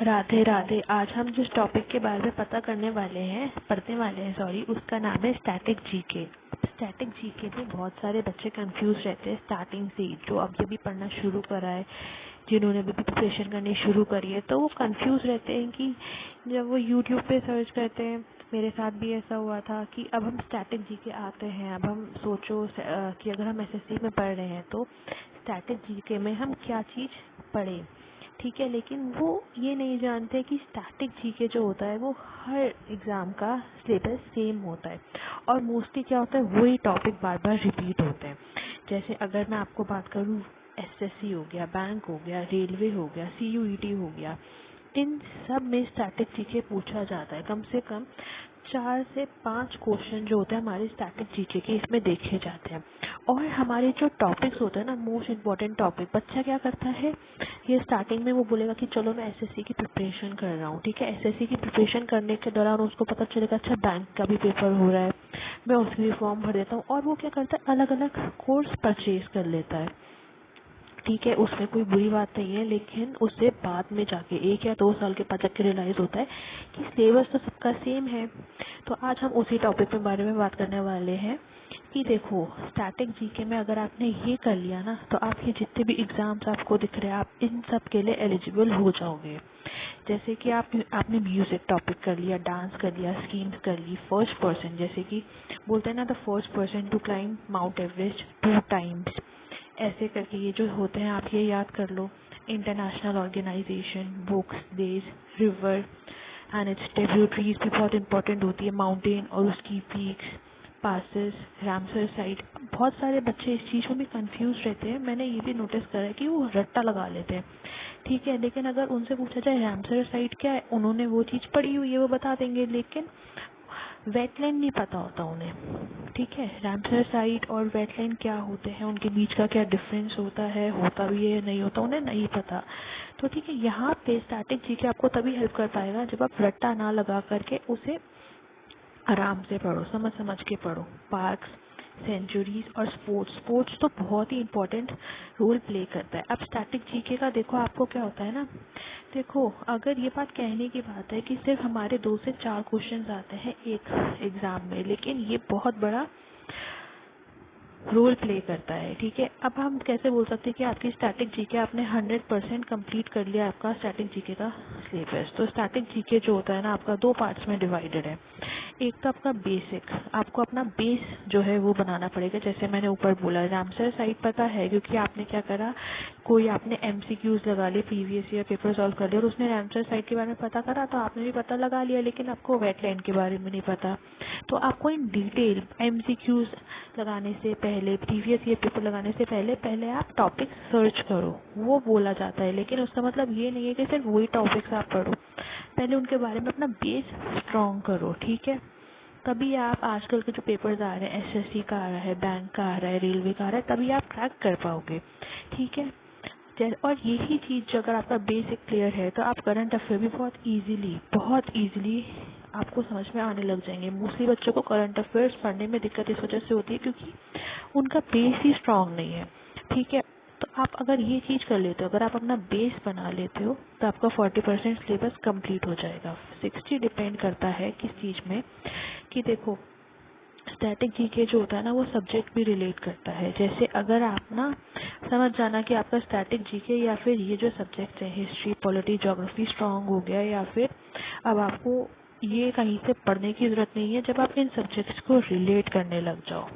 राधे राधे। आज हम जिस टॉपिक के बारे में पढ़ने वाले हैं सॉरी, उसका नाम है स्टैटिक जीके। स्टैटिक जीके में बहुत सारे बच्चे कंफ्यूज रहते हैं स्टार्टिंग से ही, जो अब भी पढ़ना शुरू करा है, जिन्होंने भी प्रिपरेशन करनी शुरू करी है, तो वो कंफ्यूज रहते हैं कि जब वो यूट्यूब पे सर्च करते हैं, मेरे साथ भी ऐसा हुआ था कि अब हम स्टैटिक जीके आते हैं, अब हम सोचो कि अगर हम एसएससी में पढ़ रहे हैं तो स्टैटिक जीके में हम क्या चीज़ पढ़ें, ठीक है। लेकिन वो ये नहीं जानते कि स्टैटिक जीके जो होता है वो हर एग्ज़ाम का सिलेबस सेम होता है और मोस्टली क्या होता है वही टॉपिक बार बार रिपीट होते हैं। जैसे अगर मैं आपको बात करूँ, एसएससी हो गया, बैंक हो गया, रेलवे हो गया, सीयूईटी हो गया, इन सब में स्टैटिक जीके पूछा जाता है। कम से कम 4 से 5 क्वेश्चन जो होते हैं हमारे स्टैटिक जीके के इसमें देखे जाते हैं। और हमारे जो टॉपिक्स होते हैं ना, मोस्ट इम्पॉर्टेंट टॉपिक, बच्चा क्या करता है, ये स्टार्टिंग में वो बोलेगा कि चलो मैं एसएससी की प्रिपरेशन कर रहा हूँ, ठीक है। एसएससी की प्रिपरेशन करने के दौरान उसको पता चलेगा अच्छा बैंक का भी पेपर हो रहा है, मैं उसके लिए फॉर्म भर देता हूँ, और वो क्या करता है अलग अलग कोर्स परचेज कर लेता है, ठीक है। उसमें कोई बुरी बात नहीं है, लेकिन उससे बाद में जाके 1 या 2 साल के बाद जाके रियलाइज होता है कि सिलेबस तो सबका सेम है। तो आज हम उसी टॉपिक के बारे में बात करने वाले हैं कि देखो, स्टैटिक जीके में अगर आपने ये कर लिया ना, तो आपके जितने भी एग्जाम्स आपको दिख रहे हैं, आप इन सब के लिए एलिजिबल हो जाओगे। जैसे कि आपने म्यूजिक टॉपिक कर लिया, डांस कर लिया, स्कीम्स कर ली, फर्स्ट पर्सन, जैसे कि बोलते हैं ना, the first person to climb Mount Everest 2 times, ऐसे करके ये जो होते हैं आप ये याद कर लो। International organisation, books, days, river and its tributaries भी बहुत इंपॉर्टेंट होती है, माउंटेन और उसकी पीक्स, पासेस, रामसर साइट। बहुत सारे बच्चे इस चीज़ में भी कंफ्यूज रहते हैं, मैंने ये भी नोटिस करा है कि वो रट्टा लगा लेते हैं, ठीक है। लेकिन अगर उनसे पूछा जाए रामसर साइट क्या है, उन्होंने वो चीज़ पढ़ी हुई है, वो बता देंगे, लेकिन वेटलैंड नहीं पता होता उन्हें, ठीक है। रामसर साइट और वेटलैंड क्या होते हैं, उनके बीच का क्या डिफरेंस होता है, होता भी है नहीं होता, उन्हें नहीं पता। तो ठीक है, यहाँ पे स्टैटिक जीके आपको तभी हेल्प कर पाएगा जब आप रट्टा ना लगा करके उसे आराम से पढ़ो, समझ समझ के पढ़ो। पार्क्स, सेंचुरीज और स्पोर्ट्स, स्पोर्ट्स तो बहुत ही इंपॉर्टेंट रोल प्ले करता है। अब स्टैटिक जीके का देखो आपको क्या होता है ना, देखो अगर ये बात कहने की बात है कि सिर्फ हमारे 2 से 4 क्वेश्चंस आते हैं एक एग्जाम में, लेकिन ये बहुत बड़ा रोल प्ले करता है, ठीक है। अब हम कैसे बोल सकते हैं कि आपकी स्टैटिक जीके आपने 100% कंप्लीट कर लिया आपका स्टैटिक जीके का सिलेबस। तो स्टैटिक जीके जो होता है ना, आपका 2 पार्ट्स में डिवाइडेड है। एक तो आपका बेसिक, आपको अपना बेस जो है वो बनाना पड़ेगा। जैसे मैंने ऊपर बोला, रामसर साइट पता है क्योंकि आपने क्या करा, कोई आपने एमसीक्यूज लगा लिए, प्रीवियस ईयर पेपर सॉल्व कर लिया और उसने रामसर साइट के बारे में पता करा, तो आपने भी पता लगा लिया, लेकिन आपको वेटलैंड के बारे में नहीं पता। तो आपको इन डिटेल एमसीक्यूज लगाने से पहले, प्रीवियस ईयर पेपर लगाने से पहले आप टॉपिक सर्च करो, वो बोला जाता है। लेकिन उसका मतलब ये नहीं है कि सिर्फ वही टॉपिक्स आप पढ़ो, पहले उनके बारे में अपना बेस स्ट्रॉन्ग करो, ठीक है। तभी आप आजकल के जो पेपर्स आ रहे हैं, एसएससी का आ रहा है, बैंक का आ रहा है, रेलवे का आ रहा है, तभी आप क्रैक कर पाओगे, ठीक है। और यही चीज़ अगर आपका बेसिक क्लियर है तो आप करंट अफेयर भी बहुत इजीली आपको समझ में आने लग जाएंगे। मोस्टली बच्चों को करंट अफेयर्स पढ़ने में दिक्कत इस वजह से होती है क्योंकि उनका बेस ही स्ट्रांग नहीं है, ठीक है। तो आप अगर ये चीज़ कर लेते हो, अगर आप अपना बेस बना लेते हो, तो आपका 40% सिलेबस कंप्लीट हो जाएगा। 60 डिपेंड करता है किस चीज़ में, कि देखो स्टैटिक जीके जो होता है ना, वो सब्जेक्ट भी रिलेट करता है। जैसे अगर आप ना समझ जाना कि आपका स्टैटिक जीके या फिर ये जो सब्जेक्ट है, हिस्ट्री, पॉलिटी, ज्योग्राफी स्ट्रांग हो गया, या फिर अब आपको ये कहीं से पढ़ने की जरूरत नहीं है, जब आप इन सब्जेक्ट्स को रिलेट करने लग जाओ।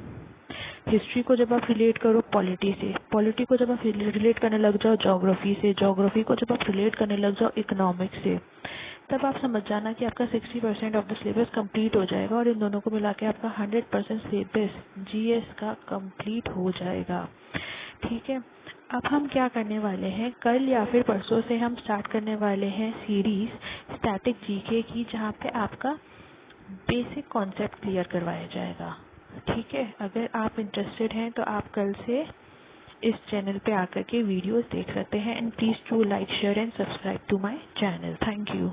हिस्ट्री को जब आप रिलेट करो पॉलिटी से, पॉलिटी को जब आप रिलेट करने लग जाओ ज्योग्राफी से, ज्योग्राफी को जब आप रिलेट करने लग जाओ इकोनॉमिक्स से, तब आप समझ जाना कि आपका 60% ऑफ द सिलेबस कंप्लीट हो जाएगा और इन दोनों को मिला के आपका 100% सिलेबस जीएस का कंप्लीट हो जाएगा, ठीक है। अब हम क्या करने वाले हैं, कल या फिर परसों से हम स्टार्ट करने वाले हैं सीरीज स्टैटिक जीके की, जहाँ पे आपका बेसिक कॉन्सेप्ट क्लियर करवाया जाएगा, ठीक है। अगर आप इंटरेस्टेड हैं तो आप कल से इस चैनल पे आकर के वीडियोस देख सकते हैं। And please to like, share and subscribe to my channel. Thank you.